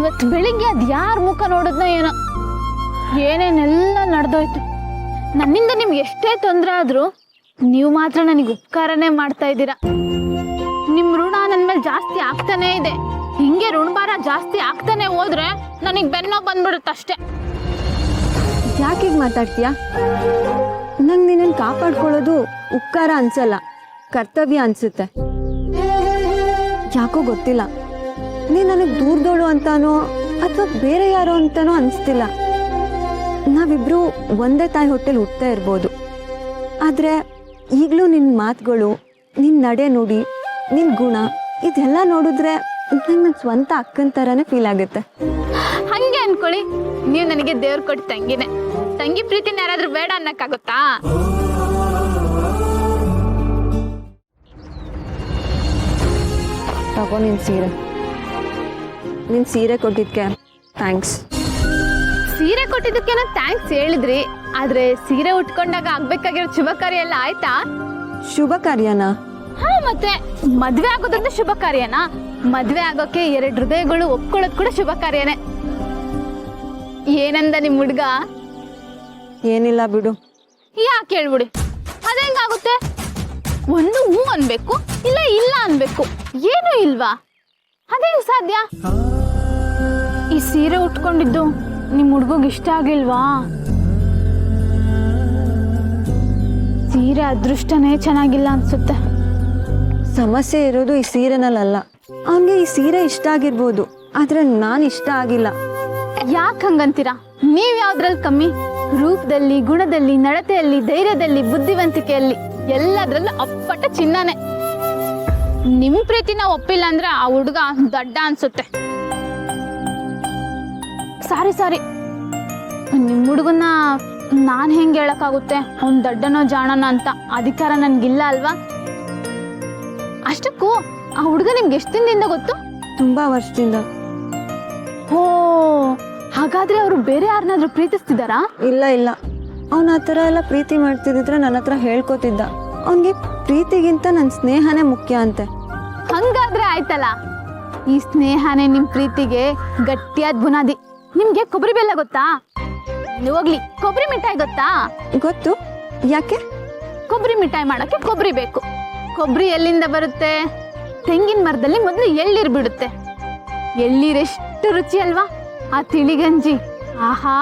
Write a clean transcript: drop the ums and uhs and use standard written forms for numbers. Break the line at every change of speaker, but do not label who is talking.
ಇವತ್ತು ಬೆಳಿಗ್ಗೆ ಅದು ಯಾರ ಮುಖ ನೋಡಿದ್ನೋ ಏನೋ, ಏನೇನೆಲ್ಲ ನಡೆದೋಯ್ತು. ನನ್ನಿಂದ ನಿಮ್ಗೆ ಎಷ್ಟೇ ತೊಂದರೆ ಆದರೂ ನೀವು ಮಾತ್ರ ನನಗೆ ಉಪಕಾರನೇ ಮಾಡ್ತಾ ಇದ್ದೀರಾ. ನಿಮ್ಮ ಋಣ ನನ್ನ ಮೇಲೆ ಜಾಸ್ತಿ ಆಗ್ತಾನೇ ಇದೆ. ಹಿಂಗೆ ಋಣಭಾರ ಜಾಸ್ತಿ ಆಗ್ತಾನೆ ಹೋದ್ರೆ ನನಗೆ ಬೆನ್ನೋ ಬಂದ್ಬಿಡುತ್ತೆ ಅಷ್ಟೇ.
ಯಾಕೆ ಹೀಗೆ ಮಾತಾಡ್ತೀಯಾ? ನಂಗೆ ನಿನ್ನನ್ನು ಕಾಪಾಡ್ಕೊಳ್ಳೋದು ಉಪಕಾರ ಅನ್ಸಲ್ಲ, ಕರ್ತವ್ಯ ಅನ್ಸುತ್ತೆ. ಯಾಕೋ ಗೊತ್ತಿಲ್ಲ, ನೀ ನನಗೆ ದೂರದೋಳು ಅಂತಾನೋ ಅಥವಾ ಬೇರೆ ಯಾರೋ ಅಂತಾನೋ ಅನಿಸ್ತಿಲ್ಲ. ನಾವಿಬ್ರು ಒಂದೇ ತಾಯಿ ಹೊಟ್ಟೆಲಿ ಹುಟ್ಟತಾ ಇರ್ಬೋದು, ಆದರೆ ಈಗಲೂ ನಿನ್ನ ಮಾತುಗಳು, ನಿನ್ನ ನಡೆ ನುಡಿ, ನಿನ್ನ ಗುಣ ಇದೆಲ್ಲ ನೋಡಿದ್ರೆ ನಂಗೆ ನನ್ನ ಸ್ವಂತ ಅಕ್ಕನ ಥರನೇ ಫೀಲ್ ಆಗುತ್ತೆ.
ಹಂಗೆ ಅನ್ಕೊಳ್ಳಿ, ನೀವು ನನಗೆ ದೇವ್ರು ಕೊಟ್ಟು ತಂಗಿನೇ. ತಂಗಿ ಪ್ರೀತಿನ ಯಾರಾದ್ರೂ ಬೇಡ ಅನ್ನಕ್ಕಾಗುತ್ತಾ?
ತಗೋ ನಿನ್ನ ಸೀರೆ ಕೊಟ್ಟಿದ್ಕೆ ಥ್ಯಾಂಕ್ಸ್.
ಸೀರೆ ಕೊಟ್ಟಿದ್ದಕ್ಕೇನೋ ಥ್ಯಾಂಕ್ಸ್ ಹೇಳಿದ್ರಿ, ಆದ್ರೆ ಸೀರೆ ಉಟ್ಕೊಂಡಾಗ ಆಗ್ಬೇಕಾಗಿರೋ ಶುಭ ಕಾರ್ಯ ಎಲ್ಲ ಆಯ್ತಾ?
ಶುಭ ಕಾರ್ಯನಾ?
ಹಾ, ಮತ್ತೆ ಮದ್ವೆ ಆಗೋದಂದ್ರೆ ಶುಭ ಕಾರ್ಯನಾ? ಮದ್ವೆ ಆಗೋಕೆ 2 ಹೃದಯಗಳು ಒಪ್ಕೊಳ್ಳೋದು ಕೂಡ ಶುಭ ಕಾರ್ಯನೇ. ಏನಂದ ನಿಮ್ ಹುಡ್ಗ?
ಏನಿಲ್ಲ ಬಿಡು.
ಯಾಕೆ ಹೇಳ್ಬಿಡಿ, ಅದೇಂಗಾಗುತ್ತೆ? ಒಂದು ಹೂ ಅನ್ಬೇಕು, ಇಲ್ಲ ಇಲ್ಲ ಅನ್ಬೇಕು, ಏನು ಇಲ್ವಾ? ಅದೇಂಗ್ ಸಾಧ್ಯ? ಈ ಸೀರೆ ಉಟ್ಕೊಂಡಿದ್ದು ನಿಮ್ ಹುಡ್ಗಗ್ ಇಷ್ಟ ಆಗಿಲ್ವಾ? ಸೀರೆ ಅದೃಷ್ಟನೇ ಚೆನ್ನಾಗಿಲ್ಲ ಅನ್ಸುತ್ತೆ.
ಸಮಸ್ಯೆ ಇರೋದು ಈ ಸೀರೆನಲ್ಲ. ಅವನಿಗೆ ಈ ಸೀರೆ ಇಷ್ಟ ಆಗಿರ್ಬೋದು, ಆದ್ರೆ ನಾನು ಇಷ್ಟ ಆಗಿಲ್ಲ.
ಯಾಕೆ ಹಂಗಂತೀರಾ? ನೀವ್ ಯಾವ್ದ್ರಲ್ಲಿ ಕಮ್ಮಿ? ರೂಪದಲ್ಲಿ, ಗುಣದಲ್ಲಿ, ನಡತೆಯಲ್ಲಿ, ಧೈರ್ಯದಲ್ಲಿ, ಬುದ್ಧಿವಂತಿಕೆಯಲ್ಲಿ ಎಲ್ಲದ್ರಲ್ಲೂ ಅಪ್ಪಟ ಚಿನ್ನನೇ. ನಿಮ್ ಪ್ರೀತಿನ ಒಪ್ಪಿಲ್ಲ ಅಂದ್ರೆ ಆ ಹುಡುಗ ದಡ್ಡ ಅನ್ಸುತ್ತೆ. ಸಾರಿ, ನಿಮ್ ಹುಡುಗನ್ನ ನಾನ್ ಹೆಂಗ್ ಹೇಳಕ್ಕಾಗುತ್ತೆ ಅವ್ನ್ ದಡ್ಡನೋ ಜಾಣನೋ ಅಂತ? ಅಧಿಕಾರ ನನ್ಗಿಲ್ಲ ಅಲ್ವಾ? ಅಷ್ಟಕ್ಕೂ ಆ ಹುಡುಗ ನಿಮ್ಗೆ ಎಷ್ಟು ದಿನದಿಂದ ಗೊತ್ತು?
ತುಂಬಾ ವರ್ಷದಿಂದ.
ಓ, ಹಾಗಾದ್ರೆ ಅವರು ಬೇರೆ ಯಾರನ್ನಾದ್ರೂ ಪ್ರೀತಿಸ್ತಿದಾರಾ?
ಇಲ್ಲ, ಅವನ ಆ ಥರ ಎಲ್ಲ ಪ್ರೀತಿ ಮಾಡ್ತಿದ್ರೆ ನನ್ನ ಹತ್ರ ಹೇಳ್ಕೊತಿದ್ದ. ಅವನಿಗೆ ಪ್ರೀತಿಗಿಂತ ನನ್ನ ಸ್ನೇಹನೇ ಮುಖ್ಯ ಅಂತೆ.
ಹಂಗಾದ್ರೆ ಆಯ್ತಲ್ಲ, ಈ ಸ್ನೇಹನೇ ನಿಮ್ ಪ್ರೀತಿಗೆ ಗಟ್ಟಿಯಾದ ಬುನಾದಿ. ನಿಮ್ಗೆ ಕೊಬ್ಬರಿ ಬೆಲ್ಲ ಗೊತ್ತಾ? ಹೋಗ್ಲಿ, ಕೊಬ್ಬರಿ ಮಿಠಾಯಿ ಗೊತ್ತಾ?
ಗೊತ್ತು. ಯಾಕೆ?
ಕೊಬ್ಬರಿ ಮಿಠಾಯಿ ಮಾಡಕ್ಕೆ ಕೊಬ್ಬರಿ ಬೇಕು. ಕೊಬ್ಬರಿ ಎಲ್ಲಿಂದ ಬರುತ್ತೆ? ತೆಂಗಿನ ಮರದಲ್ಲಿ ಮೊದಲು ಎಳ್ಳೀರ್ ಬಿಡುತ್ತೆ. ಎಳ್ಳೀರೆಷ್ಟು ರುಚಿ ಅಲ್ವಾ? ಆ ತಿಳಿಗಂಜಿ, ಆಹಾ,